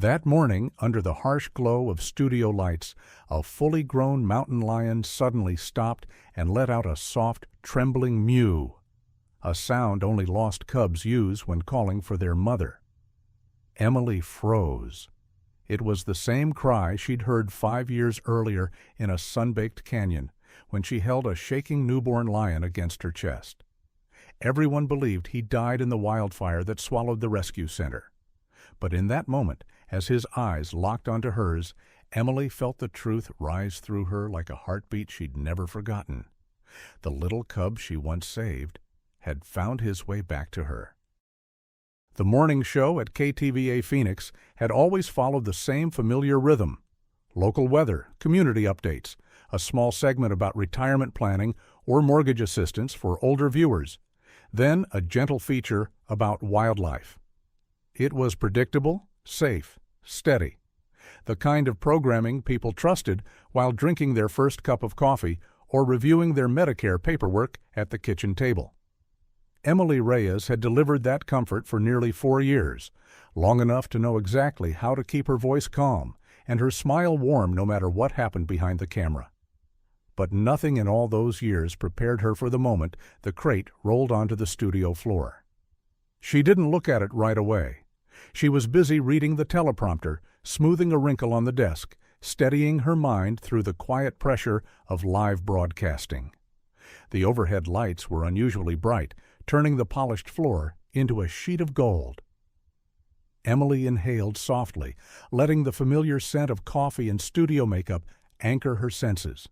That morning, under the harsh glow of studio lights, a fully grown mountain lion suddenly stopped and let out a soft, trembling mew, a sound only lost cubs use when calling for their mother. Emily froze. It was the same cry she'd heard 5 years earlier in a sun-baked canyon when she held a shaking newborn lion against her chest. Everyone believed he died in the wildfire that swallowed the rescue center. But in that moment, as his eyes locked onto hers, Emily felt the truth rise through her like a heartbeat she'd never forgotten. The little cub she once saved had found his way back to her. The morning show at KTVA Phoenix had always followed the same familiar rhythm: local weather, community updates, a small segment about retirement planning or mortgage assistance for older viewers, then a gentle feature about wildlife. It was predictable, safe, steady, the kind of programming people trusted while drinking their first cup of coffee or reviewing their Medicare paperwork at the kitchen table. Emily Reyes had delivered that comfort for nearly 4 years, long enough to know exactly how to keep her voice calm and her smile warm no matter what happened behind the camera. But nothing in all those years prepared her for the moment the crate rolled onto the studio floor. She didn't look at it right away. She was busy reading the teleprompter, smoothing a wrinkle on the desk, steadying her mind through the quiet pressure of live broadcasting. The overhead lights were unusually bright, turning the polished floor into a sheet of gold. Emily inhaled softly, letting the familiar scent of coffee and studio makeup anchor her senses.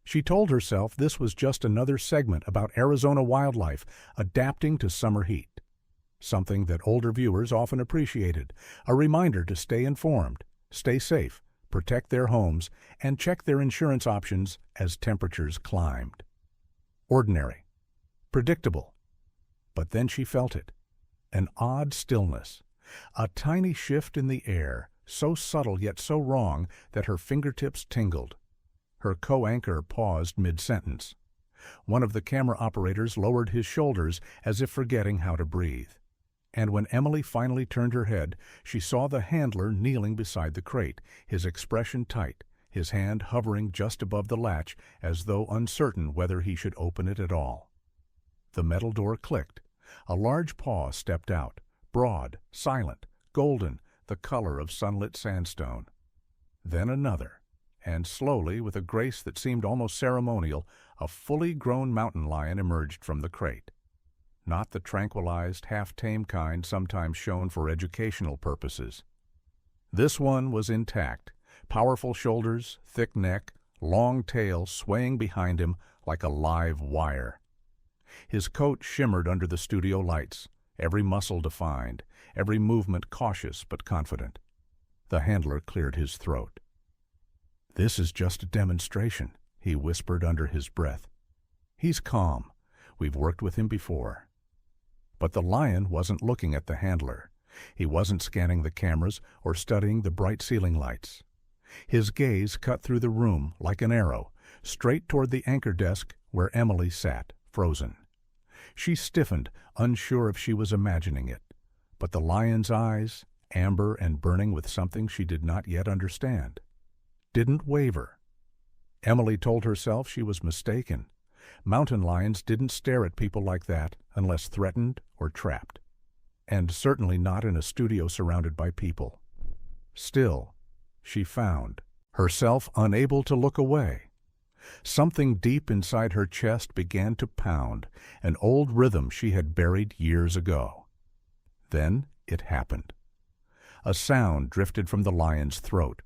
She told herself this was just another segment about Arizona wildlife adapting to summer heat, something that older viewers often appreciated, a reminder to stay informed, stay safe, protect their homes, and check their insurance options as temperatures climbed. Ordinary, predictable. But then she felt it, an odd stillness, a tiny shift in the air, so subtle yet so wrong that her fingertips tingled. Her co-anchor paused mid-sentence. One of the camera operators lowered his shoulders as if forgetting how to breathe. And when Emily finally turned her head, she saw the handler kneeling beside the crate, his expression tight, his hand hovering just above the latch as though uncertain whether he should open it at all. The metal door clicked. A large paw stepped out, broad, silent, golden, the color of sunlit sandstone. Then another, and slowly, with a grace that seemed almost ceremonial, a fully grown mountain lion emerged from the crate. Not the tranquilized, half-tame kind sometimes shown for educational purposes. This one was intact, powerful shoulders, thick neck, long tail swaying behind him like a live wire. His coat shimmered under the studio lights, every muscle defined, every movement cautious but confident. The handler cleared his throat. "This is just a demonstration," he whispered under his breath. "He's calm. We've worked with him before." But the lion wasn't looking at the handler. He wasn't scanning the cameras or studying the bright ceiling lights. His gaze cut through the room like an arrow, straight toward the anchor desk where Emily sat, frozen. She stiffened, unsure if she was imagining it. But the lion's eyes, amber and burning with something she did not yet understand, didn't waver. Emily told herself she was mistaken. Mountain lions didn't stare at people like that unless threatened or trapped. And certainly not in a studio surrounded by people. Still, she found herself unable to look away. Something deep inside her chest began to pound, an old rhythm she had buried years ago. Then it happened. A sound drifted from the lion's throat,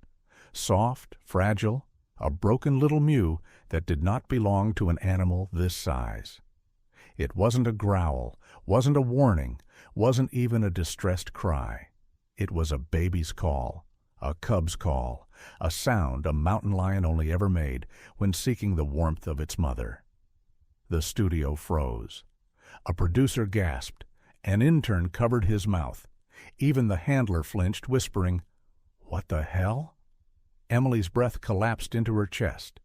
soft, fragile, a broken little mew that did not belong to an animal this size. It wasn't a growl, wasn't a warning, wasn't even a distressed cry. It was a baby's call, a cub's call, a sound a mountain lion only ever made when seeking the warmth of its mother. The studio froze. A producer gasped. An intern covered his mouth. Even the handler flinched, whispering, "What the hell?" Emily's breath collapsed into her chest.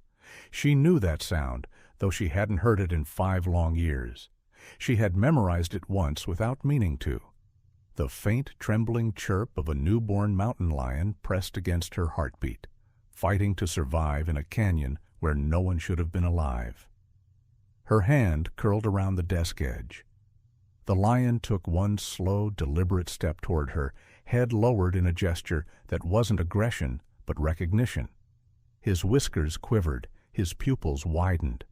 She knew that sound, though she hadn't heard it in 5 long years. She had memorized it once without meaning to. the faint, trembling chirp of a newborn mountain lion pressed against her heartbeat, fighting to survive in a canyon where no one should have been alive. Her hand curled around the desk edge. The lion took one slow, deliberate step toward her, head lowered in a gesture that wasn't aggression but recognition. His whiskers quivered, his pupils widened.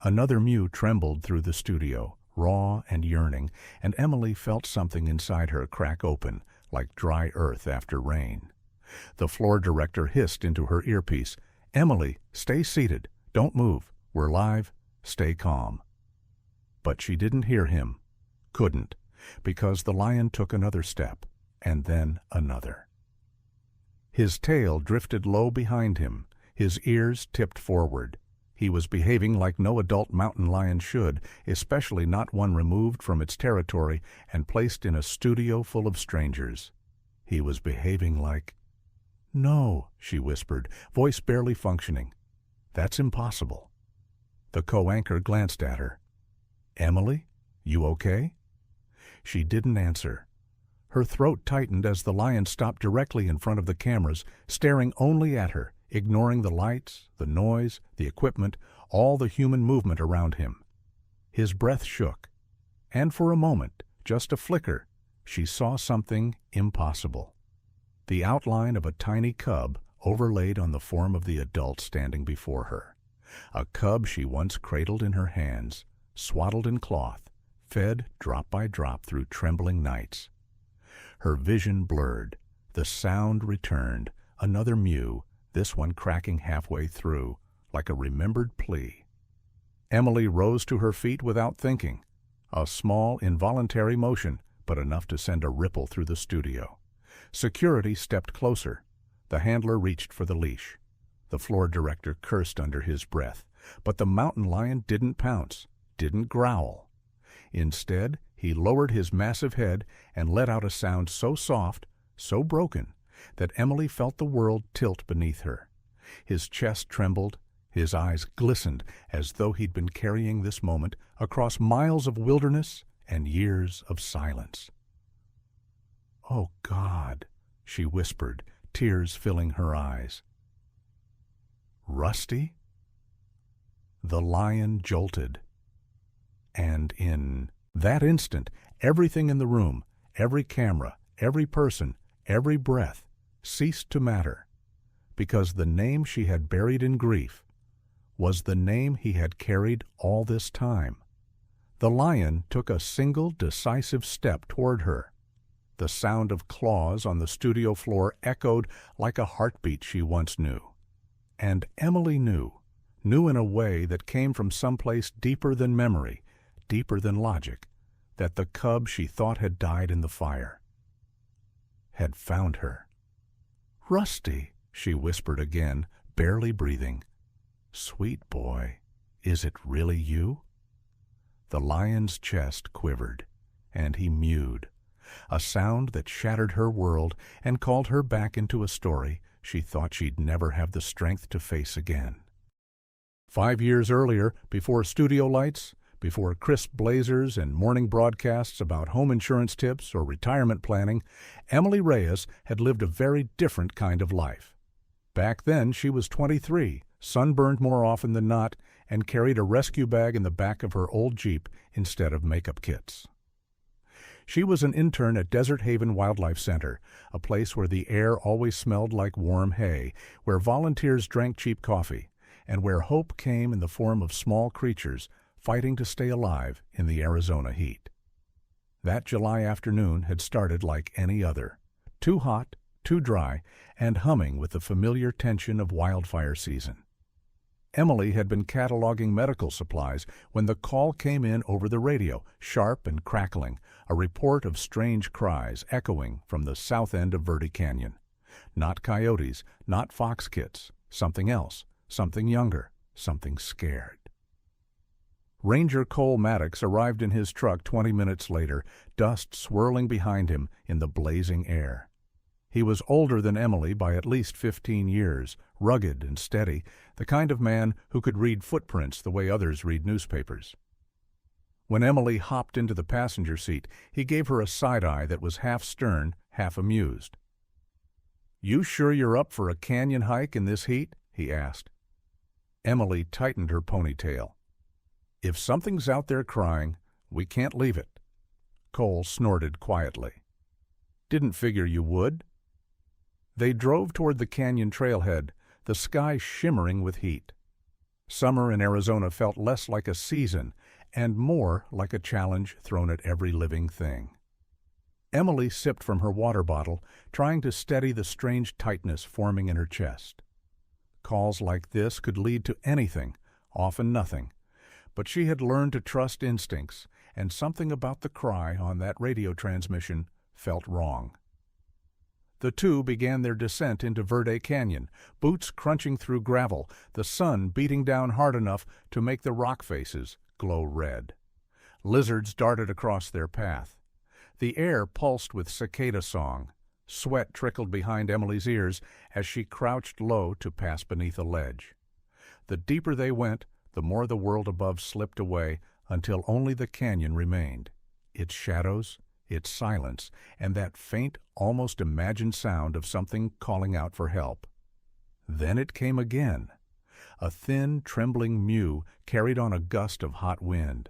Another mew trembled through the studio, raw and yearning, and Emily felt something inside her crack open, like dry earth after rain. The floor director hissed into her earpiece, "Emily, stay seated. Don't move. We're live. Stay calm." But she didn't hear him. Couldn't, because the lion took another step, and then another. His tail drifted low behind him, his ears tipped forward. He was behaving like no adult mountain lion should, especially not one removed from its territory and placed in a studio full of strangers. He was behaving like... "No," she whispered, voice barely functioning. "That's impossible." The co-anchor glanced at her. "Emily, you okay?" She didn't answer. Her throat tightened as the lion stopped directly in front of the cameras, staring only at her, ignoring the lights, the noise, the equipment, all the human movement around him. His breath shook, and for a moment, just a flicker, she saw something impossible. The outline of a tiny cub overlaid on the form of the adult standing before her. A cub she once cradled in her hands, swaddled in cloth, fed drop by drop through trembling nights. Her vision blurred. The sound returned, another mew, this one cracking halfway through, like a remembered plea. Emily rose to her feet without thinking. A small, involuntary motion, but enough to send a ripple through the studio. Security stepped closer. The handler reached for the leash. The floor director cursed under his breath, but the mountain lion didn't pounce, didn't growl. Instead, he lowered his massive head and let out a sound so soft, so broken, that Emily felt the world tilt beneath her. His chest trembled, his eyes glistened as though he'd been carrying this moment across miles of wilderness and years of silence. "Oh, God," she whispered, tears filling her eyes. "Rusty?" The lion jolted. And in that instant, everything in the room, every camera, every person, every breath, ceased to matter, because the name she had buried in grief was the name he had carried all this time. The lion took a single decisive step toward her. The sound of claws on the studio floor echoed like a heartbeat she once knew. And Emily knew in a way that came from someplace deeper than memory, deeper than logic, that the cub she thought had died in the fire had found her. "Rusty," she whispered again, barely breathing. "Sweet boy, is it really you?" The lion's chest quivered, and he mewed, a sound that shattered her world and called her back into a story she thought she'd never have the strength to face again. 5 years earlier, before studio lights, before crisp blazers and morning broadcasts about home insurance tips or retirement planning, Emily Reyes had lived a very different kind of life. Back then, she was 23, sunburned more often than not, and carried a rescue bag in the back of her old Jeep instead of makeup kits. She was an intern at Desert Haven Wildlife Center, a place where the air always smelled like warm hay, where volunteers drank cheap coffee, and where hope came in the form of small creatures fighting to stay alive in the Arizona heat. That July afternoon had started like any other, too hot, too dry, and humming with the familiar tension of wildfire season. Emily had been cataloging medical supplies when the call came in over the radio, sharp and crackling, a report of strange cries echoing from the south end of Verde Canyon. Not coyotes, not fox kits, something else, something younger, something scared. Ranger Cole Maddox arrived in his truck 20 minutes later, dust swirling behind him in the blazing air. He was older than Emily by at least 15 years, rugged and steady, the kind of man who could read footprints the way others read newspapers. When Emily hopped into the passenger seat, he gave her a side-eye that was half stern, half amused. "You sure you're up for a canyon hike in this heat?" he asked. Emily tightened her ponytail. "If something's out there crying, we can't leave it." Cole snorted quietly. "Didn't figure you would." They drove toward the canyon trailhead, the sky shimmering with heat. Summer in Arizona felt less like a season and more like a challenge thrown at every living thing. Emily sipped from her water bottle, trying to steady the strange tightness forming in her chest. Calls like this could lead to anything, often nothing, but she had learned to trust instincts, and something about the cry on that radio transmission felt wrong. The two began their descent into Verde Canyon, boots crunching through gravel, the sun beating down hard enough to make the rock faces glow red. Lizards darted across their path. The air pulsed with cicada song. Sweat trickled behind Emily's ears as she crouched low to pass beneath a ledge. The deeper they went, the more the world above slipped away until only the canyon remained, its shadows, its silence, and that faint, almost imagined sound of something calling out for help. Then it came again. A thin, trembling mew carried on a gust of hot wind.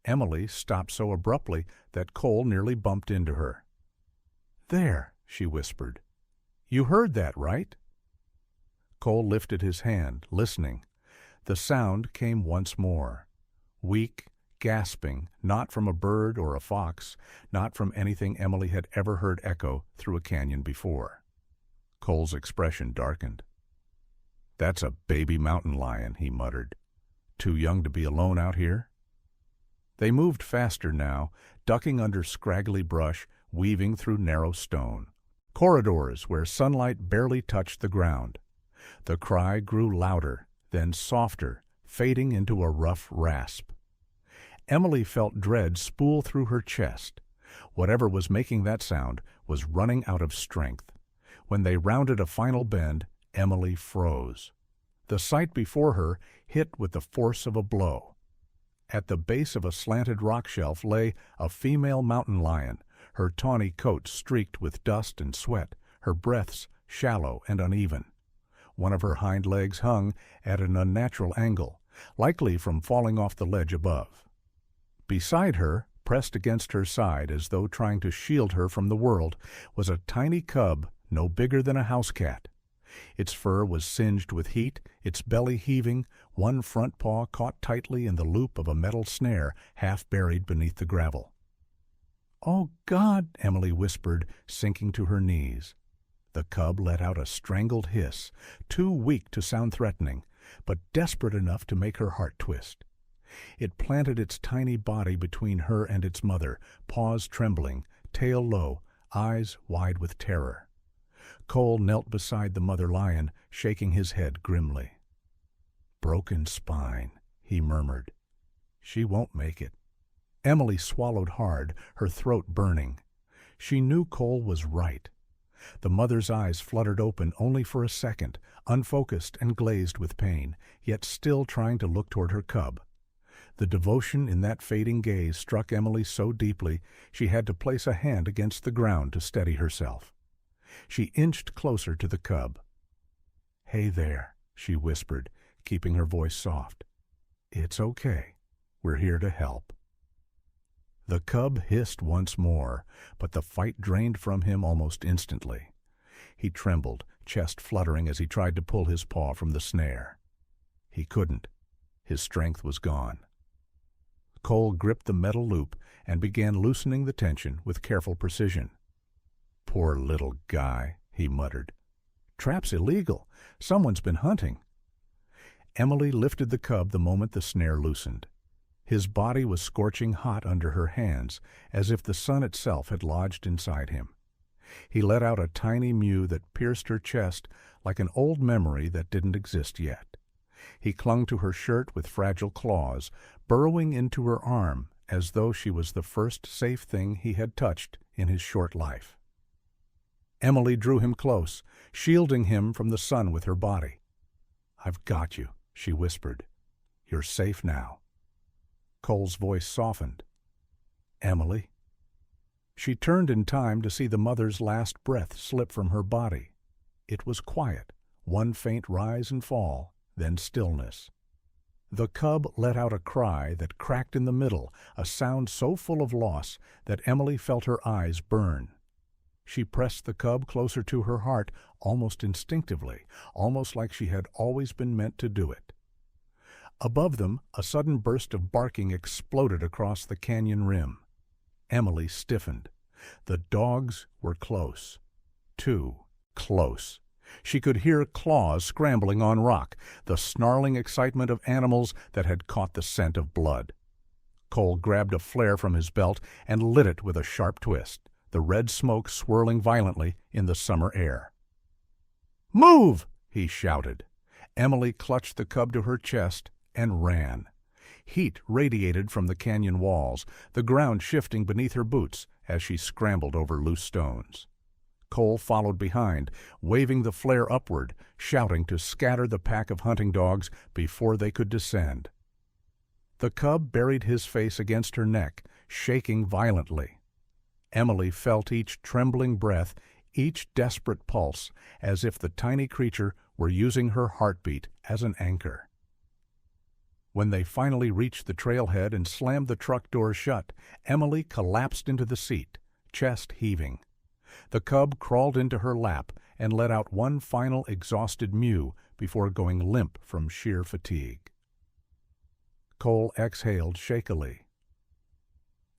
Emily stopped so abruptly that Cole nearly bumped into her. "There," she whispered. "You heard that, right?" Cole lifted his hand, listening. The sound came once more. Weak, gasping, not from a bird or a fox, not from anything Emily had ever heard echo through a canyon before. Cole's expression darkened. "That's a baby mountain lion," he muttered. "Too young to be alone out here?" They moved faster now, ducking under scraggly brush, weaving through narrow stone. Corridors where sunlight barely touched the ground. The cry grew louder, then softer, fading into a rough rasp. Emily felt dread spool through her chest. Whatever was making that sound was running out of strength. When they rounded a final bend, Emily froze. The sight before her hit with the force of a blow. At the base of a slanted rock shelf lay a female mountain lion, her tawny coat streaked with dust and sweat, her breaths shallow and uneven. One of her hind legs hung at an unnatural angle, likely from falling off the ledge above. Beside her, pressed against her side as though trying to shield her from the world, was a tiny cub no bigger than a house cat. Its fur was singed with heat, its belly heaving, one front paw caught tightly in the loop of a metal snare half buried beneath the gravel. "Oh, God!" Emily whispered, sinking to her knees. The cub let out a strangled hiss, too weak to sound threatening, but desperate enough to make her heart twist. It planted its tiny body between her and its mother, paws trembling, tail low, eyes wide with terror. Cole knelt beside the mother lion, shaking his head grimly. "Broken spine," he murmured. "She won't make it." Emily swallowed hard, her throat burning. She knew Cole was right. The mother's eyes fluttered open only for a second, unfocused and glazed with pain, yet still trying to look toward her cub. The devotion in that fading gaze struck Emily so deeply she had to place a hand against the ground to steady herself. She inched closer to the cub. "Hey there," she whispered, keeping her voice soft. "It's okay. We're here to help." The cub hissed once more, but the fight drained from him almost instantly. He trembled, chest fluttering as he tried to pull his paw from the snare. He couldn't. His strength was gone. Cole gripped the metal loop and began loosening the tension with careful precision. "Poor little guy," he muttered. "Trap's illegal. Someone's been hunting." Emily lifted the cub the moment the snare loosened. His body was scorching hot under her hands, as if the sun itself had lodged inside him. He let out a tiny mew that pierced her chest like an old memory that didn't exist yet. He clung to her shirt with fragile claws, burrowing into her arm as though she was the first safe thing he had touched in his short life. Emily drew him close, shielding him from the sun with her body. "I've got you," she whispered. "You're safe now." Cole's voice softened. "Emily?" She turned in time to see the mother's last breath slip from her body. It was quiet, one faint rise and fall, then stillness. The cub let out a cry that cracked in the middle, a sound so full of loss that Emily felt her eyes burn. She pressed the cub closer to her heart almost instinctively, almost like she had always been meant to do it. Above them, a sudden burst of barking exploded across the canyon rim. Emily stiffened. The dogs were close. Too close. She could hear claws scrambling on rock, the snarling excitement of animals that had caught the scent of blood. Cole grabbed a flare from his belt and lit it with a sharp twist, the red smoke swirling violently in the summer air. "Move!" he shouted. Emily clutched the cub to her chest and ran. Heat radiated from the canyon walls, the ground shifting beneath her boots as she scrambled over loose stones. Cole followed behind, waving the flare upward, shouting to scatter the pack of hunting dogs before they could descend. The cub buried his face against her neck, shaking violently. Emily felt each trembling breath, each desperate pulse, as if the tiny creature were using her heartbeat as an anchor. When they finally reached the trailhead and slammed the truck door shut, Emily collapsed into the seat, chest heaving. The cub crawled into her lap and let out one final exhausted mew before going limp from sheer fatigue. Cole exhaled shakily.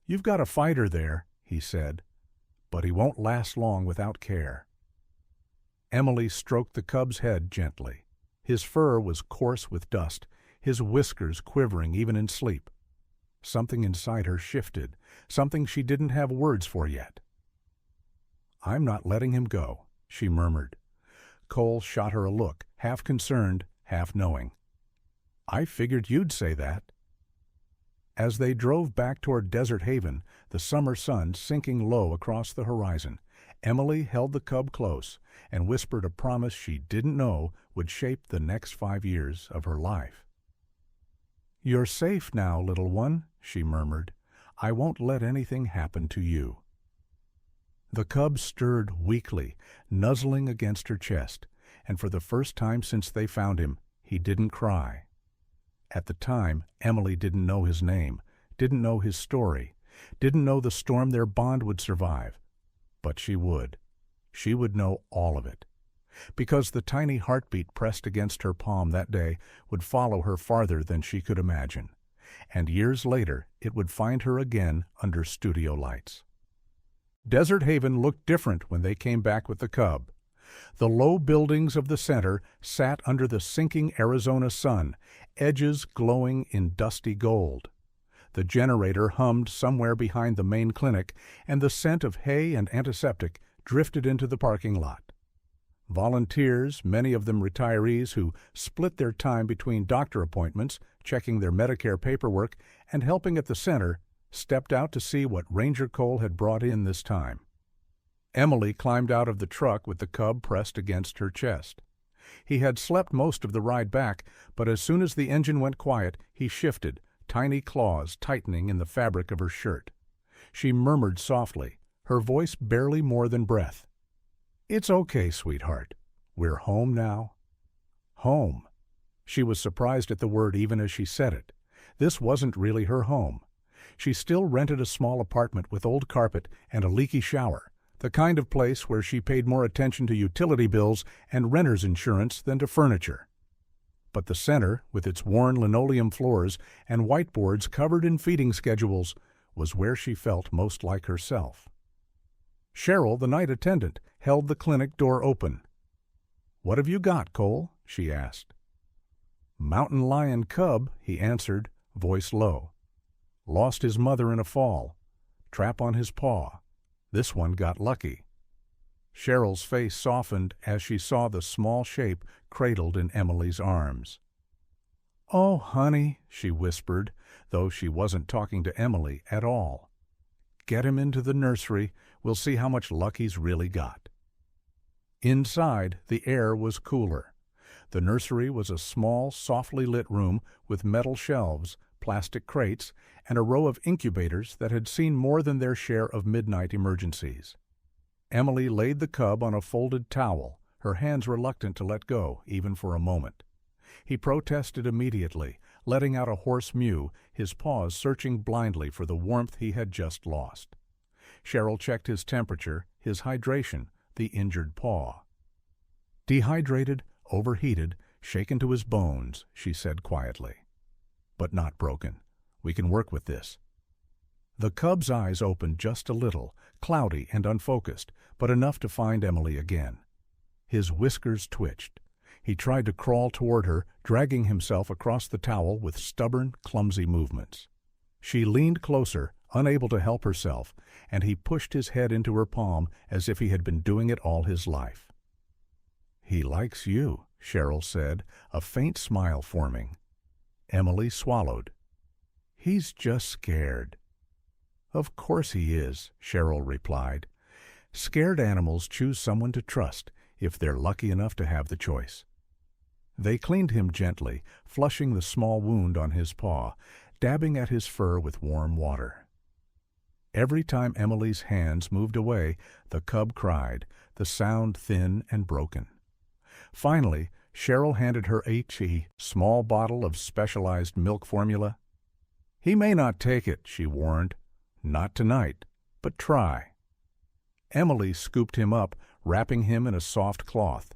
"You've got a fighter there," he said, "but he won't last long without care." Emily stroked the cub's head gently. His fur was coarse with dust, his whiskers quivering even in sleep. Something inside her shifted, something she didn't have words for yet. "I'm not letting him go," she murmured. Cole shot her a look, half concerned, half knowing. "I figured you'd say that." As they drove back toward Desert Haven, the summer sun sinking low across the horizon, Emily held the cub close and whispered a promise she didn't know would shape the next 5 years of her life. "You're safe now, little one," she murmured. "I won't let anything happen to you." The cub stirred weakly, nuzzling against her chest, and for the first time since they found him, he didn't cry. At the time, Emily didn't know his name, didn't know his story, didn't know the storm their bond would survive. But she would. She would know all of it. Because the tiny heartbeat pressed against her palm that day would follow her farther than she could imagine. And years later, it would find her again under studio lights. Desert Haven looked different when they came back with the cub. The low buildings of the center sat under the sinking Arizona sun, edges glowing in dusty gold. The generator hummed somewhere behind the main clinic, and the scent of hay and antiseptic drifted into the parking lot. Volunteers, many of them retirees who split their time between doctor appointments, checking their Medicare paperwork, and helping at the center, stepped out to see what Ranger Cole had brought in this time. Emily climbed out of the truck with the cub pressed against her chest. He had slept most of the ride back, but as soon as the engine went quiet, he shifted, tiny claws tightening in the fabric of her shirt. She murmured softly, her voice barely more than breath. "It's okay, sweetheart. We're home now." Home. She was surprised at the word even as she said it. This wasn't really her home. She still rented a small apartment with old carpet and a leaky shower, the kind of place where she paid more attention to utility bills and renter's insurance than to furniture. But the center, with its worn linoleum floors and whiteboards covered in feeding schedules, was where she felt most like herself. Cheryl, the night attendant, held the clinic door open. "What have you got, Cole?" she asked. "Mountain lion cub," he answered, voice low. "Lost his mother in a fall. Trap on his paw. This one got lucky." Cheryl's face softened as she saw the small shape cradled in Emily's arms. "Oh, honey," she whispered, though she wasn't talking to Emily at all. "Get him into the nursery. We'll see how much luck he's really got." Inside, the air was cooler. The nursery was a small, softly lit room with metal shelves, plastic crates, and a row of incubators that had seen more than their share of midnight emergencies. Emily laid the cub on a folded towel, her hands reluctant to let go, even for a moment. He protested immediately, letting out a hoarse mew, his paws searching blindly for the warmth he had just lost. Cheryl checked his temperature, his hydration, the injured paw. "Dehydrated, overheated, shaken to his bones," she said quietly. "But not broken. We can work with this." The cub's eyes opened just a little, cloudy and unfocused, but enough to find Emily again. His whiskers twitched. He tried to crawl toward her, dragging himself across the towel with stubborn, clumsy movements. She leaned closer, unable to help herself, and he pushed his head into her palm as if he had been doing it all his life. "He likes you," Cheryl said, a faint smile forming. Emily swallowed. "He's just scared." "Of course he is," Cheryl replied. "Scared animals choose someone to trust, if they're lucky enough to have the choice." They cleaned him gently, flushing the small wound on his paw, dabbing at his fur with warm water. Every time Emily's hands moved away, the cub cried, the sound thin and broken. Finally, Cheryl handed her a small bottle of specialized milk formula. "He may not take it," she warned. "Not tonight, but try." Emily scooped him up, wrapping him in a soft cloth.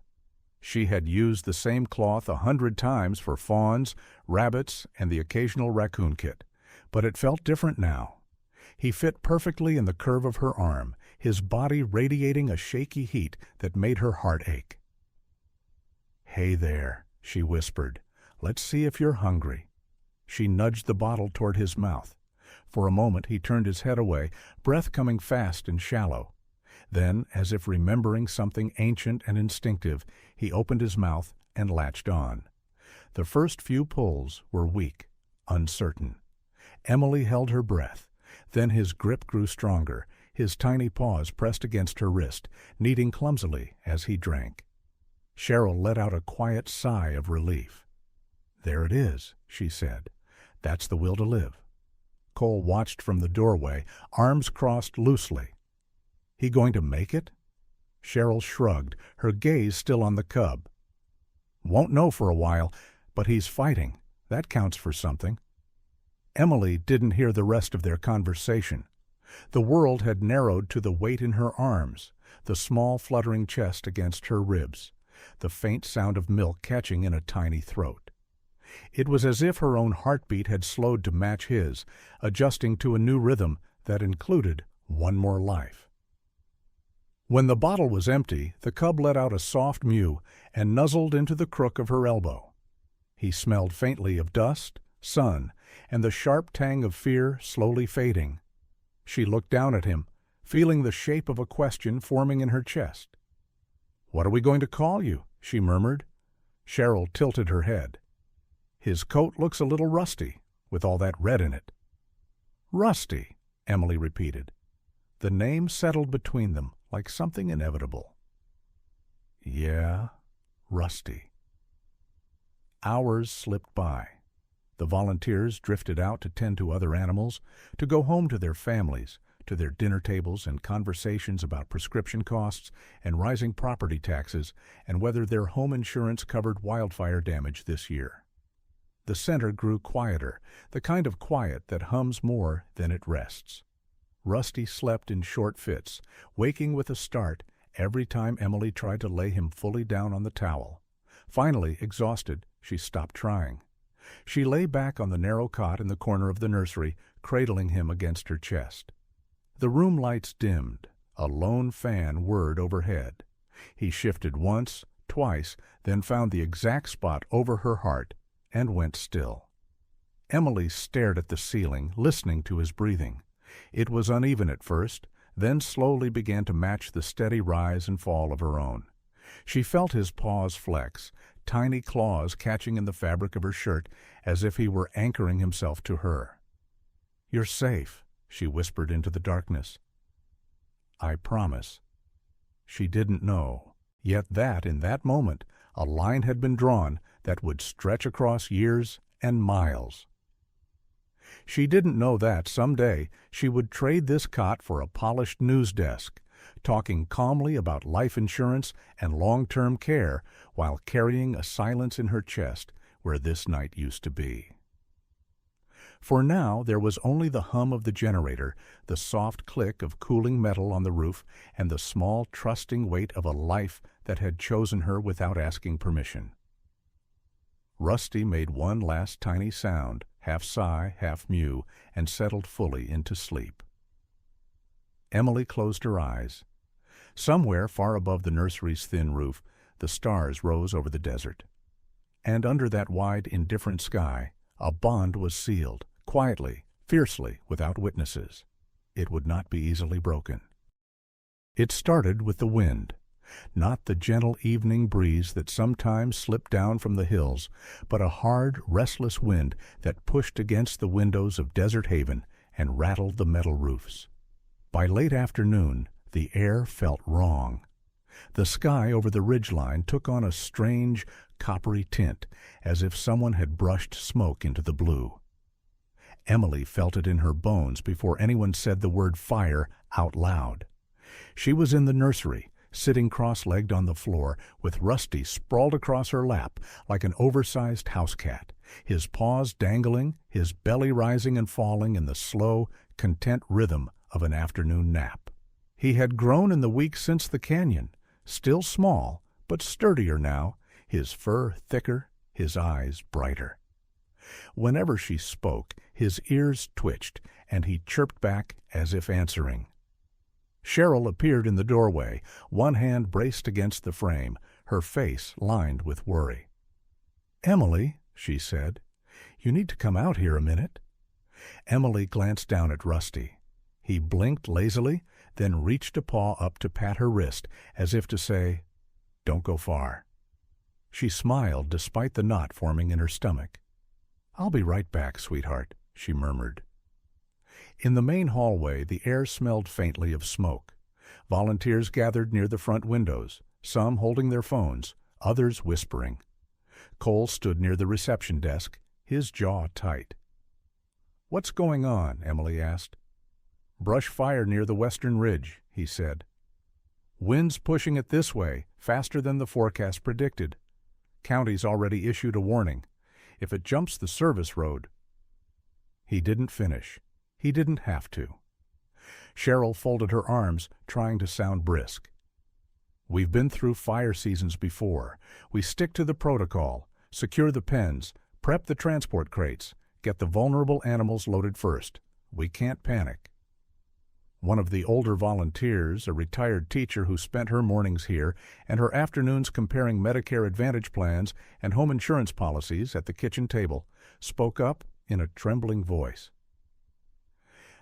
She had used the same cloth 100 times for fawns, rabbits, and the occasional raccoon kit, but it felt different now. He fit perfectly in the curve of her arm, his body radiating a shaky heat that made her heart ache. "Hey there," she whispered. "Let's see if you're hungry." She nudged the bottle toward his mouth. For a moment he turned his head away, breath coming fast and shallow. Then, as if remembering something ancient and instinctive, he opened his mouth and latched on. The first few pulls were weak, uncertain. Emily held her breath. Then his grip grew stronger, his tiny paws pressed against her wrist, kneading clumsily as he drank. Cheryl let out a quiet sigh of relief. "There it is," she said. "That's the will to live." Cole watched from the doorway, arms crossed loosely. "He going to make it?" Cheryl shrugged, her gaze still on the cub. "Won't know for a while, but he's fighting. That counts for something." Emily didn't hear the rest of their conversation. The world had narrowed to the weight in her arms, the small fluttering chest against her ribs, the faint sound of milk catching in a tiny throat. It was as if her own heartbeat had slowed to match his, adjusting to a new rhythm that included one more life. When the bottle was empty, the cub let out a soft mew and nuzzled into the crook of her elbow. He smelled faintly of dust, sun, and the sharp tang of fear slowly fading. She looked down at him, feeling the shape of a question forming in her chest. "What are we going to call you?" she murmured. Cheryl tilted her head. "His coat looks a little rusty, with all that red in it." "Rusty," Emily repeated. The name settled between them like something inevitable. "Yeah, Rusty." Hours slipped by. The volunteers drifted out to tend to other animals, to go home to their families, to their dinner tables and conversations about prescription costs and rising property taxes and whether their home insurance covered wildfire damage this year. The center grew quieter, the kind of quiet that hums more than it rests. Rusty slept in short fits, waking with a start every time Emily tried to lay him fully down on the towel. Finally, exhausted, she stopped trying. She lay back on the narrow cot in the corner of the nursery, cradling him against her chest. The room lights dimmed. A lone fan whirred overhead. He shifted once, twice, then found the exact spot over her heart and went still. Emily stared at the ceiling, listening to his breathing. It was uneven at first, then slowly began to match the steady rise and fall of her own. She felt his paws flex, tiny claws catching in the fabric of her shirt as if he were anchoring himself to her. "You're safe," she whispered into the darkness. "I promise." She didn't know, yet that in that moment a line had been drawn that would stretch across years and miles. She didn't know that someday she would trade this cot for a polished news desk, talking calmly about life insurance and long-term care while carrying a silence in her chest where this night used to be. For now there was only the hum of the generator, the soft click of cooling metal on the roof, and the small, trusting weight of a life that had chosen her without asking permission. Rusty made one last tiny sound, half sigh, half mew, and settled fully into sleep. Emily closed her eyes. Somewhere far above the nursery's thin roof, the stars rose over the desert. And under that wide, indifferent sky, a bond was sealed, quietly, fiercely, without witnesses. It would not be easily broken. It started with the wind. Not the gentle evening breeze that sometimes slipped down from the hills, but a hard, restless wind that pushed against the windows of Desert Haven and rattled the metal roofs. By late afternoon, the air felt wrong. The sky over the ridgeline took on a strange, coppery tint, as if someone had brushed smoke into the blue. Emily felt it in her bones before anyone said the word fire out loud. She was in the nursery, sitting cross-legged on the floor, with Rusty sprawled across her lap like an oversized house cat, his paws dangling, his belly rising and falling in the slow, content rhythm of an afternoon nap. He had grown in the weeks since the canyon, still small, but sturdier now, his fur thicker, his eyes brighter. Whenever she spoke, his ears twitched, and he chirped back as if answering. Cheryl appeared in the doorway, one hand braced against the frame, her face lined with worry. "Emily," she said, "you need to come out here a minute." Emily glanced down at Rusty. He blinked lazily, then reached a paw up to pat her wrist, as if to say, "Don't go far." She smiled despite the knot forming in her stomach. "I'll be right back, sweetheart," she murmured. In the main hallway, the air smelled faintly of smoke. Volunteers gathered near the front windows, some holding their phones, others whispering. Cole stood near the reception desk, his jaw tight. "What's going on?" Emily asked. "Brush fire near the western ridge," he said. "Wind's pushing it this way, faster than the forecast predicted. County's already issued a warning. If it jumps the service road—" He didn't finish. He didn't have to. Cheryl folded her arms, trying to sound brisk. "We've been through fire seasons before. We stick to the protocol, secure the pens, prep the transport crates, get the vulnerable animals loaded first. We can't panic." One of the older volunteers, a retired teacher who spent her mornings here and her afternoons comparing Medicare Advantage plans and home insurance policies at the kitchen table, spoke up in a trembling voice.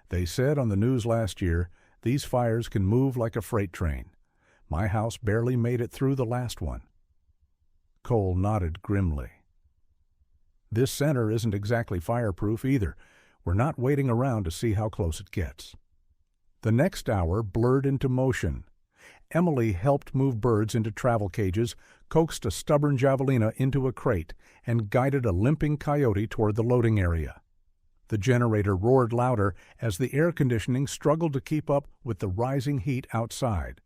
"They said on the news last year, these fires can move like a freight train. My house barely made it through the last one." Cole nodded grimly. "This center isn't exactly fireproof either. We're not waiting around to see how close it gets." The next hour blurred into motion. Emily helped move birds into travel cages, coaxed a stubborn javelina into a crate, and guided a limping coyote toward the loading area. The generator roared louder as the air conditioning struggled to keep up with the rising heat outside.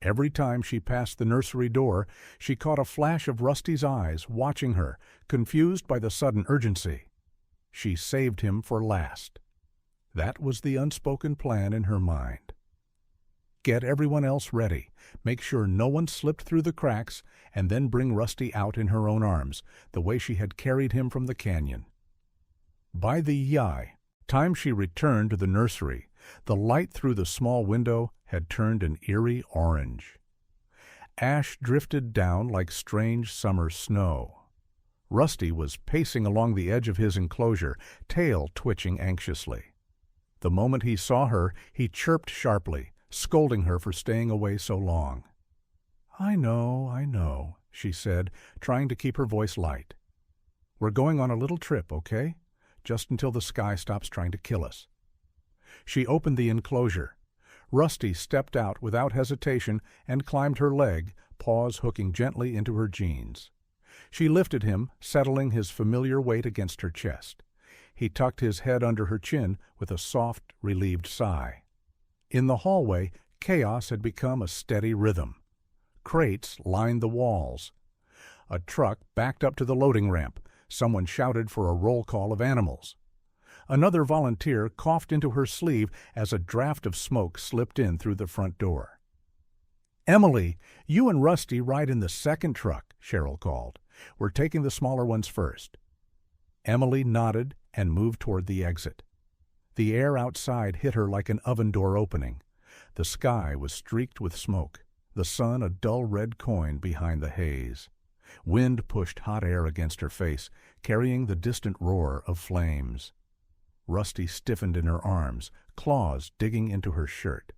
Every time she passed the nursery door, she caught a flash of Rusty's eyes watching her, confused by the sudden urgency. She saved him for last. That was the unspoken plan in her mind. Get everyone else ready, make sure no one slipped through the cracks, and then bring Rusty out in her own arms, the way she had carried him from the canyon. By the time she returned to the nursery, the light through the small window had turned an eerie orange. Ash drifted down like strange summer snow. Rusty was pacing along the edge of his enclosure, tail twitching anxiously. The moment he saw her, he chirped sharply, scolding her for staying away so long. I know, she said, trying to keep her voice light. "We're going on a little trip, okay? Just until the sky stops trying to kill us." She opened the enclosure. Rusty stepped out without hesitation and climbed her leg, paws hooking gently into her jeans. She lifted him, settling his familiar weight against her chest. He tucked his head under her chin with a soft, relieved sigh. In the hallway, chaos had become a steady rhythm. Crates lined the walls. A truck backed up to the loading ramp. Someone shouted for a roll call of animals. Another volunteer coughed into her sleeve as a draft of smoke slipped in through the front door. "Emily, you and Rusty ride in the second truck," Cheryl called. "We're taking the smaller ones first." Emily nodded and moved toward the exit. The air outside hit her like an oven door opening. The sky was streaked with smoke, the sun a dull red coin behind the haze. Wind pushed hot air against her face, carrying the distant roar of flames. Rusty stiffened in her arms, claws digging into her shirt.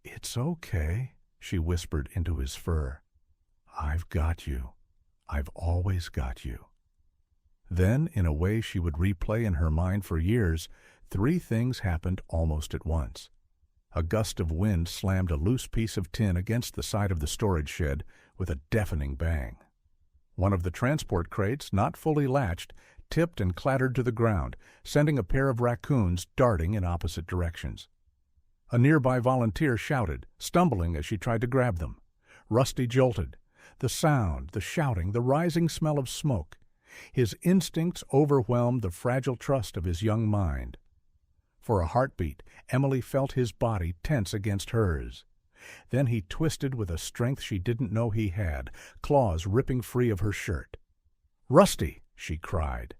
"It's okay," she whispered into his fur. "I've got you. I've always got you." Then, in a way she would replay in her mind for years, 3 things happened almost at once. A gust of wind slammed a loose piece of tin against the side of the storage shed with a deafening bang. One of the transport crates, not fully latched, tipped and clattered to the ground, sending a pair of raccoons darting in opposite directions. A nearby volunteer shouted, stumbling as she tried to grab them. Rusty jolted. The sound, the shouting, the rising smell of smoke. His instincts overwhelmed the fragile trust of his young mind. For a heartbeat, Emily felt his body tense against hers. Then he twisted with a strength she didn't know he had, claws ripping free of her shirt. "Rusty!" she cried.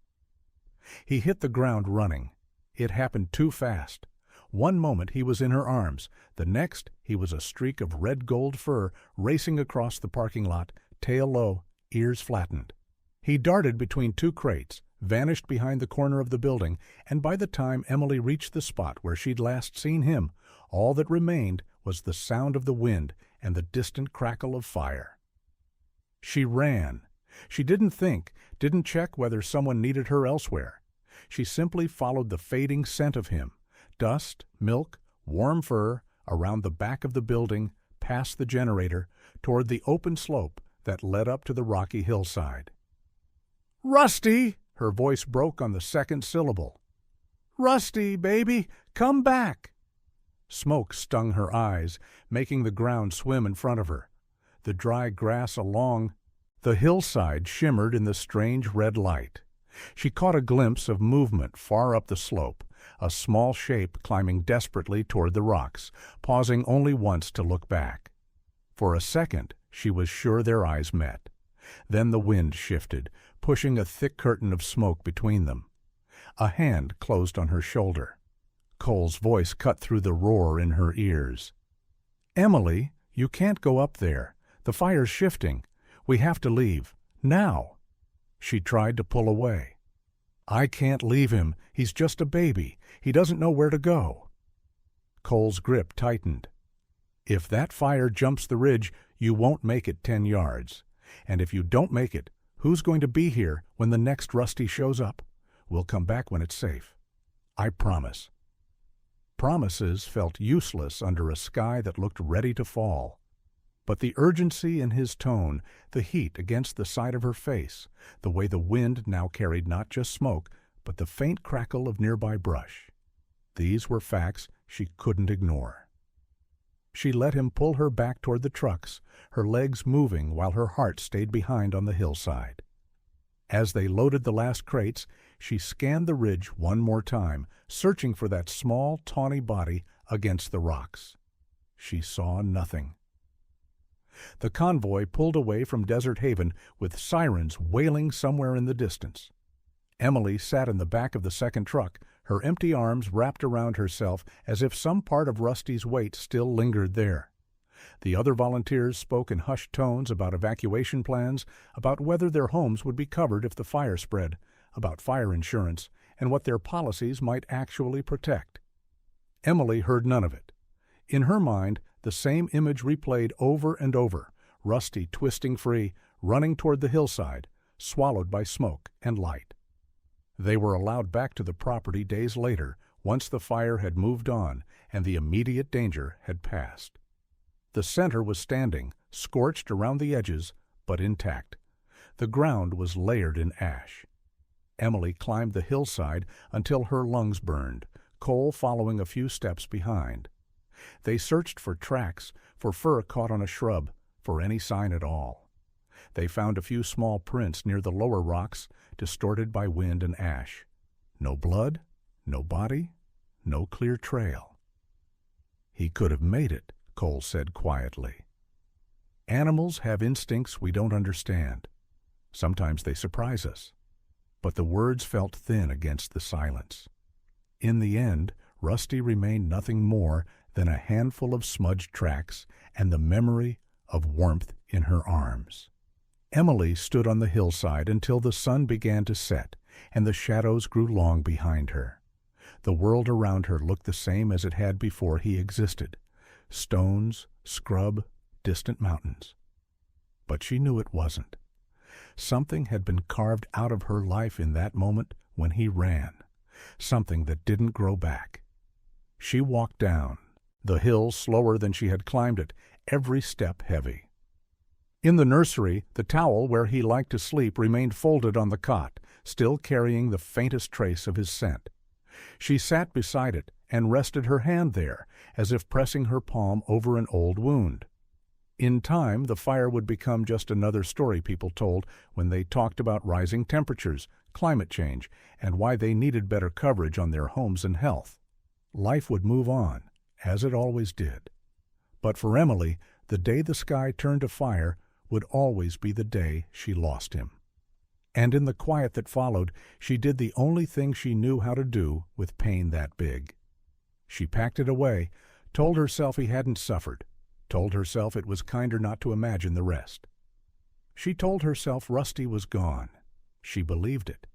He hit the ground running. It happened too fast. One moment he was in her arms, the next he was a streak of red-gold fur racing across the parking lot, tail low, ears flattened. He darted between 2 crates, vanished behind the corner of the building, and by the time Emily reached the spot where she'd last seen him, all that remained was the sound of the wind and the distant crackle of fire. She ran. She didn't think, didn't check whether someone needed her elsewhere. She simply followed the fading scent of him, dust, milk, warm fur, around the back of the building, past the generator, toward the open slope that led up to the rocky hillside. "Rusty!" Her voice broke on the second syllable. "Rusty, baby, come back!" Smoke stung her eyes, making the ground swim in front of her. The dry grass along the hillside shimmered in the strange red light. She caught a glimpse of movement far up the slope, a small shape climbing desperately toward the rocks, pausing only once to look back. For a second, she was sure their eyes met. Then the wind shifted, pushing a thick curtain of smoke between them. A hand closed on her shoulder. Cole's voice cut through the roar in her ears. "Emily, you can't go up there. The fire's shifting. We have to leave. Now." She tried to pull away. "I can't leave him. He's just a baby. He doesn't know where to go." Cole's grip tightened. "If that fire jumps the ridge, you won't make it 10 yards. And if you don't make it, who's going to be here when the next Rusty shows up? We'll come back when it's safe. I promise." Promises felt useless under a sky that looked ready to fall. But the urgency in his tone, the heat against the side of her face, the way the wind now carried not just smoke, but the faint crackle of nearby brush. These were facts she couldn't ignore. She let him pull her back toward the trucks, her legs moving while her heart stayed behind on the hillside. As they loaded the last crates, she scanned the ridge one more time, searching for that small, tawny body against the rocks. She saw nothing. The convoy pulled away from Desert Haven with sirens wailing somewhere in the distance. Emily sat in the back of the second truck, her empty arms wrapped around herself as if some part of Rusty's weight still lingered there. The other volunteers spoke in hushed tones about evacuation plans, about whether their homes would be covered if the fire spread, about fire insurance, and what their policies might actually protect. Emily heard none of it. In her mind, the same image replayed over and over, Rusty twisting free, running toward the hillside, swallowed by smoke and light. They were allowed back to the property days later, once the fire had moved on and the immediate danger had passed. The center was standing, scorched around the edges, but intact. The ground was layered in ash. Emily climbed the hillside until her lungs burned, Cole following a few steps behind. They searched for tracks, for fur caught on a shrub, for any sign at all. They found a few small prints near the lower rocks, distorted by wind and ash. No blood, no body, no clear trail. "He could have made it," Cole said quietly. "Animals have instincts we don't understand. Sometimes they surprise us." But the words felt thin against the silence. In the end, Rusty remained nothing more than a handful of smudged tracks and the memory of warmth in her arms. Emily stood on the hillside until the sun began to set and the shadows grew long behind her. The world around her looked the same as it had before he existed: stones, scrub, distant mountains. But she knew it wasn't. Something had been carved out of her life in that moment when he ran, something that didn't grow back. She walked down the hill slower than she had climbed it, every step heavy. In the nursery, the towel where he liked to sleep remained folded on the cot, still carrying the faintest trace of his scent. She sat beside it and rested her hand there, as if pressing her palm over an old wound. In time, the fire would become just another story people told when they talked about rising temperatures, climate change, and why they needed better coverage on their homes and health. Life would move on, as it always did. But for Emily, the day the sky turned to fire would always be the day she lost him. And in the quiet that followed, she did the only thing she knew how to do with pain that big. She packed it away, told herself he hadn't suffered, told herself it was kinder not to imagine the rest. She told herself Rusty was gone. She believed it.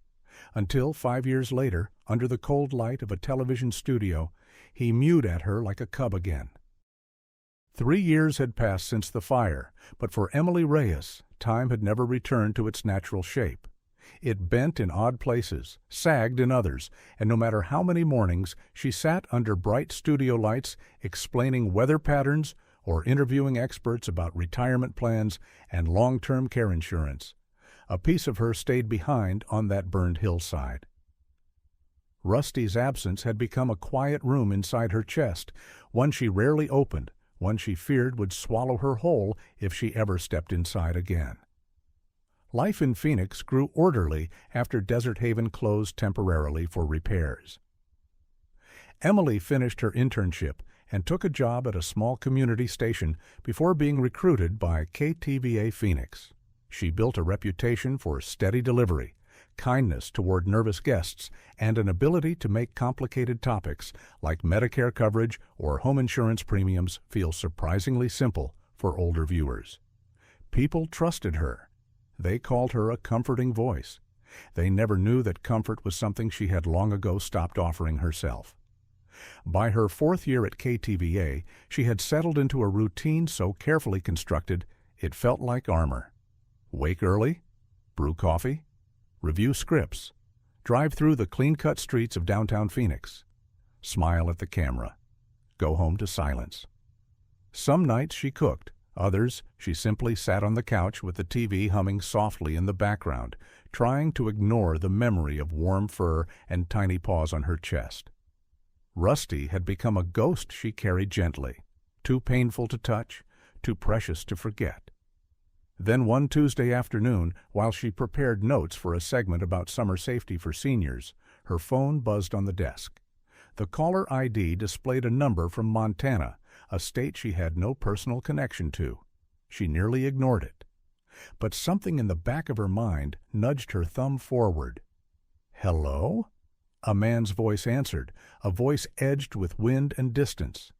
Until 5 years later, under the cold light of a television studio, he mewed at her like a cub again. 3 years had passed since the fire, but for Emily Reyes, time had never returned to its natural shape. It bent in odd places, sagged in others, and no matter how many mornings she sat under bright studio lights explaining weather patterns or interviewing experts about retirement plans and long-term care insurance, a piece of her stayed behind on that burned hillside. Rusty's absence had become a quiet room inside her chest, one she rarely opened, one she feared would swallow her whole if she ever stepped inside again. Life in Phoenix grew orderly after Desert Haven closed temporarily for repairs. Emily finished her internship and took a job at a small community station before being recruited by KTVA Phoenix. She built a reputation for steady delivery, kindness toward nervous guests, and an ability to make complicated topics like Medicare coverage or home insurance premiums feel surprisingly simple for older viewers. People trusted her. They called her a comforting voice. They never knew that comfort was something she had long ago stopped offering herself. By her 4th year at KTVA, she had settled into a routine so carefully constructed it felt like armor. Wake early, brew coffee, review scripts, drive through the clean-cut streets of downtown Phoenix, smile at the camera, go home to silence. Some nights she cooked, others she simply sat on the couch with the TV humming softly in the background, trying to ignore the memory of warm fur and tiny paws on her chest. Rusty had become a ghost she carried gently, too painful to touch, too precious to forget. Then one Tuesday afternoon, while she prepared notes for a segment about summer safety for seniors, her phone buzzed on the desk. The caller ID displayed a number from Montana, a state she had no personal connection to. She nearly ignored it. But something in the back of her mind nudged her thumb forward. "Hello?" A man's voice answered, a voice edged with wind and distance.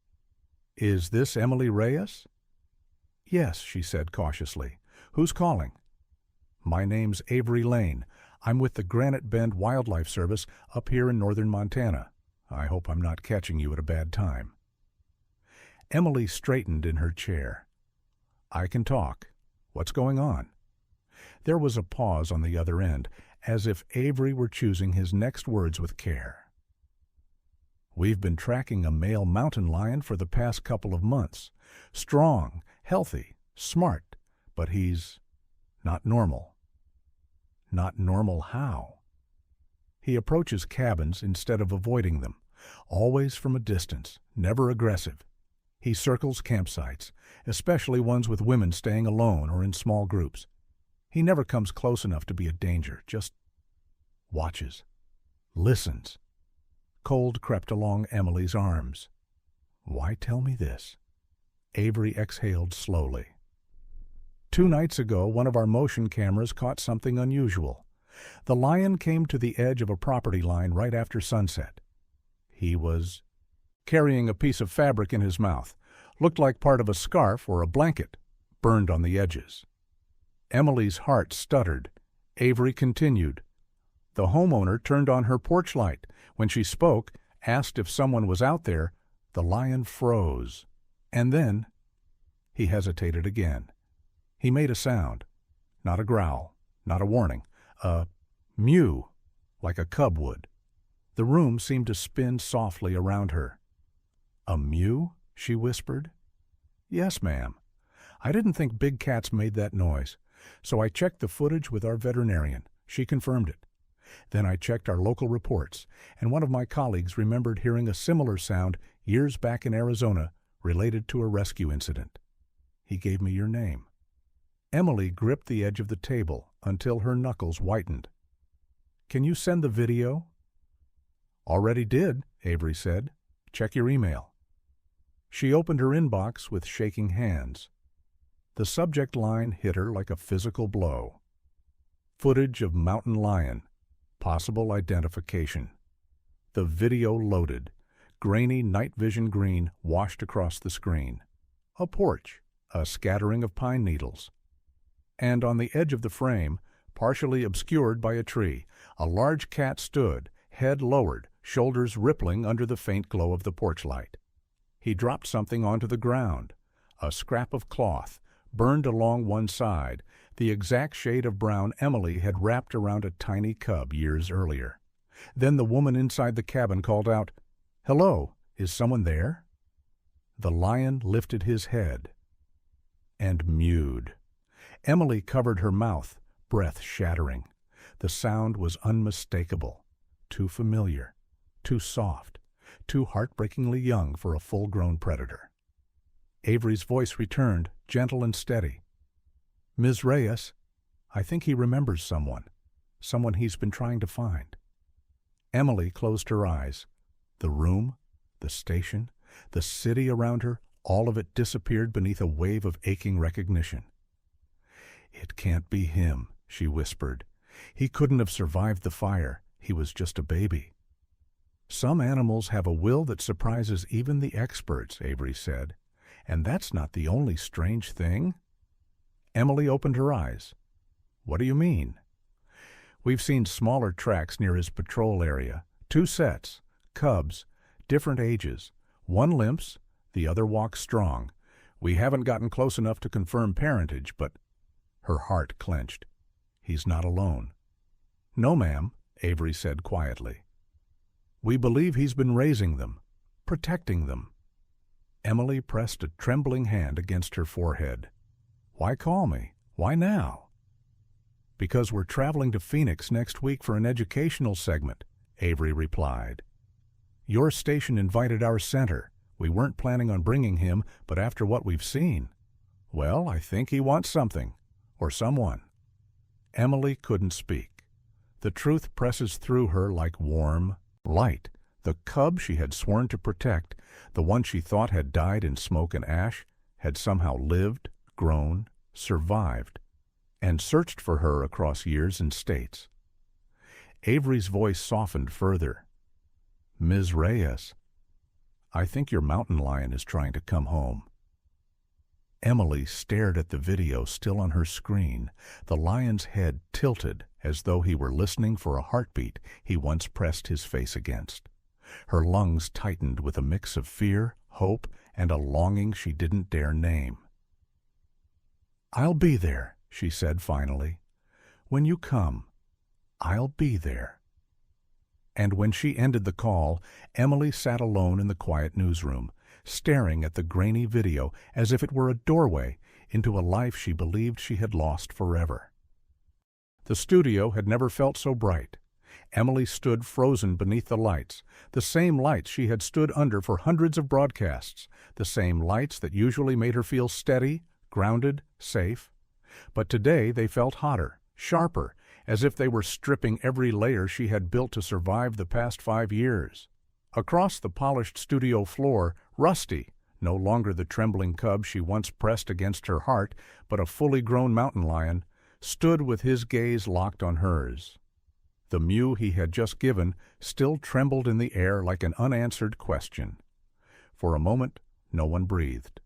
"Is this Emily Reyes?" "Yes," she said cautiously. "Who's calling?" "My name's Avery Lane. I'm with the Granite Bend Wildlife Service up here in northern Montana. I hope I'm not catching you at a bad time." Emily straightened in her chair. "I can talk. What's going on?" There was a pause on the other end, as if Avery were choosing his next words with care. "We've been tracking a male mountain lion for the past couple of months. Strong, healthy, smart, but he's not normal." "Not normal how?" He approaches cabins instead of avoiding them, always from a distance, never aggressive. He circles campsites, especially ones with women staying alone or in small groups. He never comes close enough to be a danger, just watches, listens. Cold crept along Emily's arms. Why tell me this? Avery exhaled slowly. 2 nights ago, one of our motion cameras caught something unusual. The lion came to the edge of a property line right after sunset. He was carrying a piece of fabric in his mouth. Looked like part of a scarf or a blanket, burned on the edges. Emily's heart stuttered. Avery continued. The homeowner turned on her porch light. When she spoke, asked if someone was out there, the lion froze. And then he hesitated again. He made a sound. Not a growl, not a warning. A mew, like a cub would. The room seemed to spin softly around her. A mew? She whispered. Yes, ma'am. I didn't think big cats made that noise, so I checked the footage with our veterinarian. She confirmed it. Then I checked our local reports, and one of my colleagues remembered hearing a similar sound years back in Arizona related to a rescue incident. He gave me your name. Emily gripped the edge of the table until her knuckles whitened. Can you send the video? Already did, Avery said. Check your email. She opened her inbox with shaking hands. The subject line hit her like a physical blow. Footage of mountain lion. Possible identification. The video loaded. Grainy night vision green washed across the screen. A porch. A scattering of pine needles. And on the edge of the frame, partially obscured by a tree, a large cat stood, head lowered, shoulders rippling under the faint glow of the porch light. He dropped something onto the ground, a scrap of cloth, burned along one side, the exact shade of brown Emily had wrapped around a tiny cub years earlier. Then the woman inside the cabin called out, "Hello, is someone there?" The lion lifted his head and mewed. Emily covered her mouth, breath shattering. The sound was unmistakable, too familiar, too soft, too heartbreakingly young for a full-grown predator. Avery's voice returned, gentle and steady. Ms. Reyes, I think he remembers someone he's been trying to find. Emily closed her eyes. The room, the station, the city around her, all of it disappeared beneath a wave of aching recognition. It can't be him, she whispered. He couldn't have survived the fire. He was just a baby. Some animals have a will that surprises even the experts, Avery said. And that's not the only strange thing. Emily opened her eyes. What do you mean? We've seen smaller tracks near his patrol area. 2 sets, cubs, different ages. One limps, the other walks strong. We haven't gotten close enough to confirm parentage, but her heart clenched. He's not alone. No, ma'am, Avery said quietly. We believe he's been raising them, protecting them. Emily pressed a trembling hand against her forehead. Why call me? Why now? Because we're traveling to Phoenix next week for an educational segment, Avery replied. Your station invited our center. We weren't planning on bringing him, but after what we've seen, well, I think he wants something, or someone. Emily couldn't speak. The truth presses through her like warm light. The cub she had sworn to protect, the one she thought had died in smoke and ash, had somehow lived, grown, survived, and searched for her across years and states. Avery's voice softened further. Ms. Reyes, I think your mountain lion is trying to come home. Emily stared at the video still on her screen, the lion's head tilted as though he were listening for a heartbeat he once pressed his face against. Her lungs tightened with a mix of fear, hope, and a longing she didn't dare name. I'll be there, she said finally. When you come, I'll be there. And when she ended the call, Emily sat alone in the quiet newsroom, staring at the grainy video as if it were a doorway into a life she believed she had lost forever. The studio had never felt so bright. Emily stood frozen beneath the lights, the same lights she had stood under for hundreds of broadcasts, the same lights that usually made her feel steady, grounded, safe. But today they felt hotter, sharper, as if they were stripping every layer she had built to survive the past 5 years. Across the polished studio floor, Rusty, no longer the trembling cub she once pressed against her heart, but a fully grown mountain lion, stood with his gaze locked on hers. The mew he had just given still trembled in the air like an unanswered question. For a moment, no one breathed.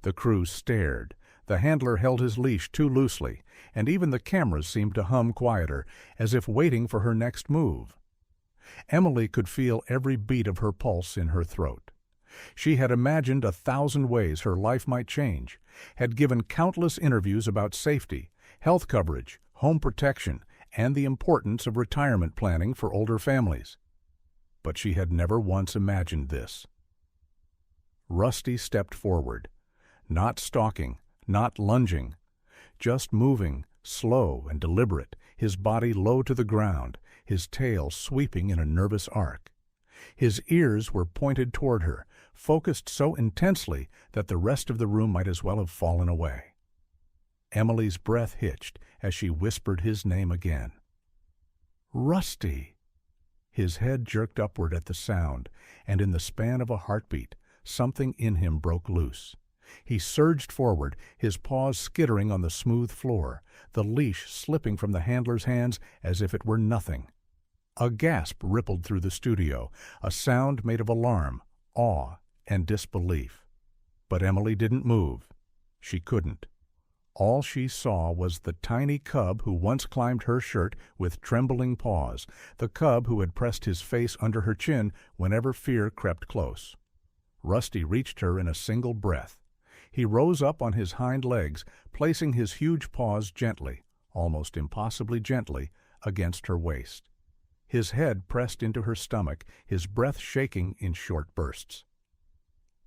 The crew stared. The handler held his leash too loosely, and even the cameras seemed to hum quieter, as if waiting for her next move. Emily could feel every beat of her pulse in her throat. She had imagined 1,000 ways her life might change, had given countless interviews about safety, health coverage, home protection, and the importance of retirement planning for older families. But she had never once imagined this. Rusty stepped forward, not stalking, not lunging, just moving, slow and deliberate, his body low to the ground, his tail sweeping in a nervous arc. His ears were pointed toward her, focused so intensely that the rest of the room might as well have fallen away. Emily's breath hitched as she whispered his name again. Rusty! His head jerked upward at the sound, and in the span of a heartbeat, something in him broke loose. He surged forward, his paws skittering on the smooth floor, the leash slipping from the handler's hands as if it were nothing. A gasp rippled through the studio, a sound made of alarm, awe, and disbelief. But Emily didn't move. She couldn't. All she saw was the tiny cub who once climbed her shirt with trembling paws, the cub who had pressed his face under her chin whenever fear crept close. Rusty reached her in a single breath. He rose up on his hind legs, placing his huge paws gently, almost impossibly gently, against her waist. His head pressed into her stomach, his breath shaking in short bursts.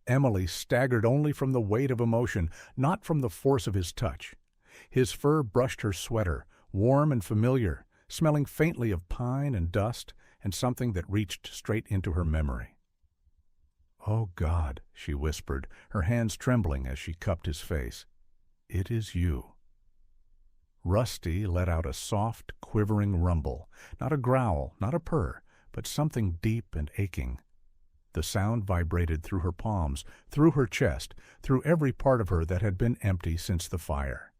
Emily staggered only from the weight of emotion, not from the force of his touch. His fur brushed her sweater, warm and familiar, smelling faintly of pine and dust and something that reached straight into her memory. "Oh, God," she whispered, her hands trembling as she cupped his face. "It is you." Rusty let out a soft, quivering rumble, not a growl, not a purr, but something deep and aching. The sound vibrated through her palms, through her chest, through every part of her that had been empty since the fire.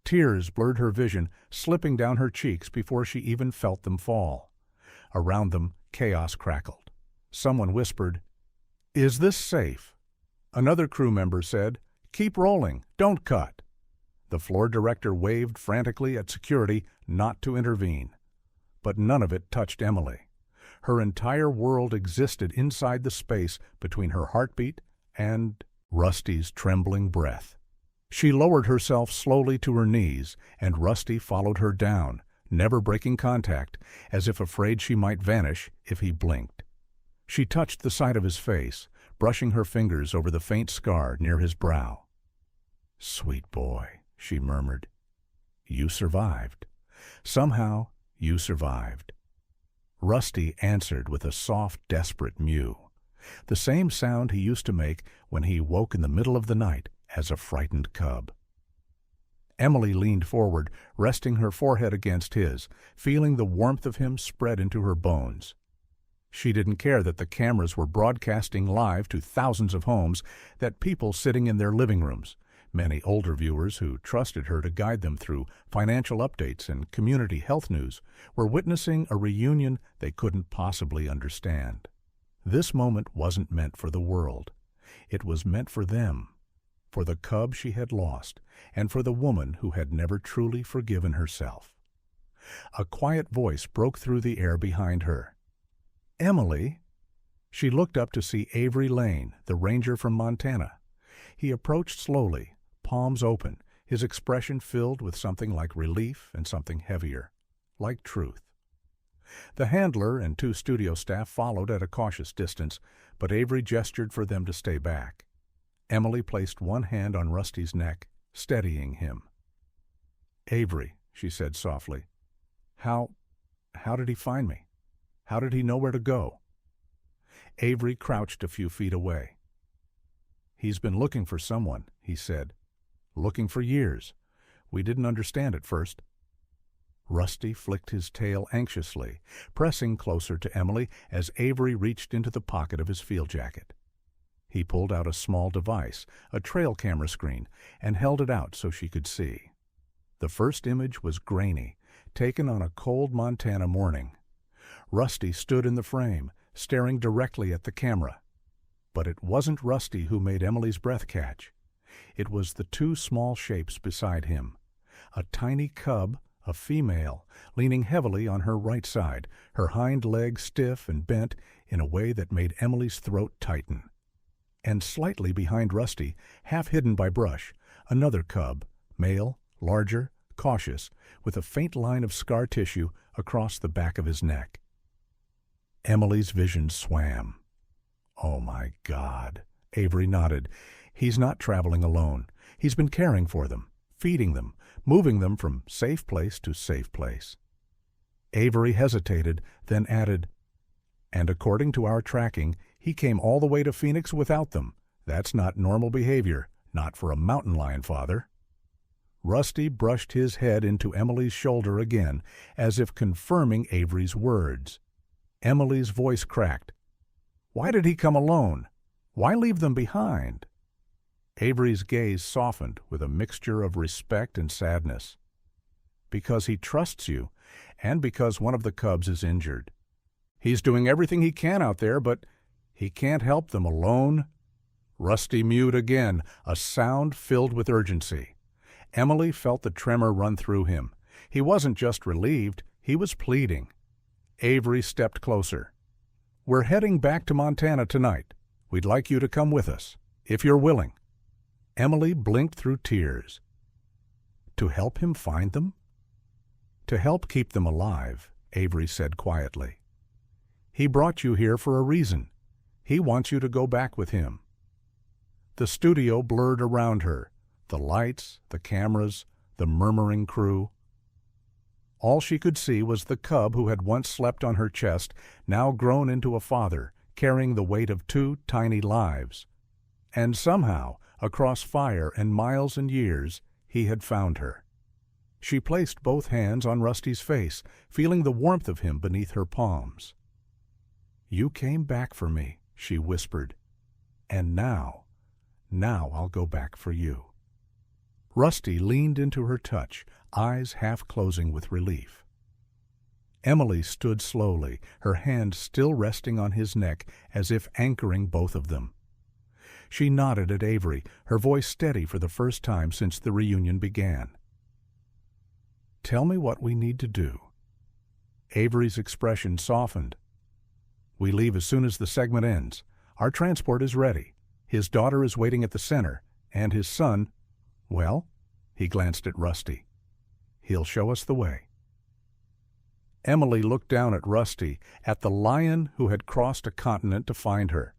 Tears blurred her vision, slipping down her cheeks before she even felt them fall. Around them, chaos crackled. Someone whispered, "Is this safe?" Another crew member said, "Keep rolling, don't cut." The floor director waved frantically at security not to intervene. But none of it touched Emily. Her entire world existed inside the space between her heartbeat and Rusty's trembling breath. She lowered herself slowly to her knees, and Rusty followed her down, never breaking contact, as if afraid she might vanish if he blinked. She touched the side of his face, brushing her fingers over the faint scar near his brow. "Sweet boy," she murmured. "You survived. Somehow you survived." Rusty answered with a soft, desperate mew, the same sound he used to make when he woke in the middle of the night as a frightened cub. Emily leaned forward, resting her forehead against his, feeling the warmth of him spread into her bones. She didn't care that the cameras were broadcasting live to thousands of homes, that people sitting in their living rooms, many older viewers who trusted her to guide them through financial updates and community health news, were witnessing a reunion they couldn't possibly understand. This moment wasn't meant for the world. It was meant for them, for the cub she had lost, and for the woman who had never truly forgiven herself. A quiet voice broke through the air behind her. "Emily?" She looked up to see Avery Lane, the ranger from Montana. He approached slowly, palms open, his expression filled with something like relief and something heavier, like truth. The handler and 2 studio staff followed at a cautious distance, but Avery gestured for them to stay back. Emily placed one hand on Rusty's neck, steadying him. "Avery," she said softly, How how did he find me? How did he know where to go? Avery crouched a few feet away. He's been looking for someone, he said. Looking for years. We didn't understand at first. Rusty flicked his tail anxiously, pressing closer to Emily as Avery reached into the pocket of his field jacket. He pulled out a small device, a trail camera screen, and held it out so she could see. The first image was grainy, taken on a cold Montana morning. Rusty stood in the frame, staring directly at the camera. But it wasn't Rusty who made Emily's breath catch. It was the two small shapes beside him. A tiny cub, a female, leaning heavily on her right side, her hind leg stiff and bent in a way that made Emily's throat tighten. And slightly behind Rusty, half hidden by brush, another cub, male, larger, cautious, with a faint line of scar tissue across the back of his neck. Emily's vision swam. Oh my God. Avery nodded. He's not traveling alone. He's been caring for them, feeding them, moving them from safe place to safe place. Avery hesitated, then added, and according to our tracking, he came all the way to Phoenix without them. That's not normal behavior, not for a mountain lion, Father. Rusty brushed his head into Emily's shoulder again, as if confirming Avery's words. Emily's voice cracked. Why did he come alone? Why leave them behind? Avery's gaze softened with a mixture of respect and sadness. Because he trusts you, and because one of the cubs is injured. He's doing everything he can out there, but he can't help them alone. Rusty mewed again, a sound filled with urgency. Emily felt the tremor run through him. He wasn't just relieved, he was pleading. Avery stepped closer. We're heading back to Montana tonight. We'd like you to come with us, if you're willing. Emily blinked through tears. To help him find them? To help keep them alive, Avery said quietly. He brought you here for a reason. He wants you to go back with him. The studio blurred around her, the lights, the cameras, the murmuring crew. All she could see was the cub who had once slept on her chest, now grown into a father, carrying the weight of two tiny lives. And somehow, across fire and miles and years, he had found her. She placed both hands on Rusty's face, feeling the warmth of him beneath her palms. You came back for me, she whispered. And now I'll go back for you. Rusty leaned into her touch, eyes half closing with relief. Emily stood slowly, her hand still resting on his neck as if anchoring both of them. She nodded at Avery, her voice steady for the first time since the reunion began. Tell me what we need to do. Avery's expression softened. We leave as soon as the segment ends. Our transport is ready. His daughter is waiting at the center, and his son, well, he glanced at Rusty. He'll show us the way. Emily looked down at Rusty, at the lion who had crossed a continent to find her.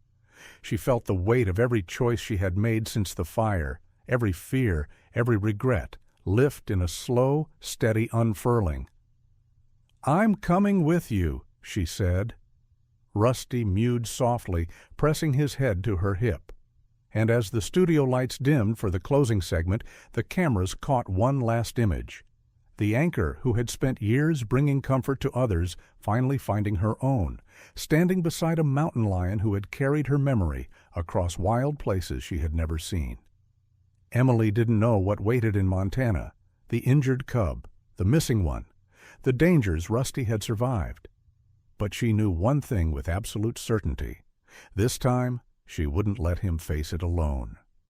She felt the weight of every choice she had made since the fire, every fear, every regret, lift in a slow, steady unfurling. I'm coming with you, she said. Rusty mewed softly, pressing his head to her hip. And as the studio lights dimmed for the closing segment, the cameras caught one last image. The anchor who had spent years bringing comfort to others finally finding her own, standing beside a mountain lion who had carried her memory across wild places she had never seen. Emily didn't know what waited in Montana, the injured cub, the missing one, the dangers Rusty had survived. But she knew one thing with absolute certainty. This time, she wouldn't let him face it alone.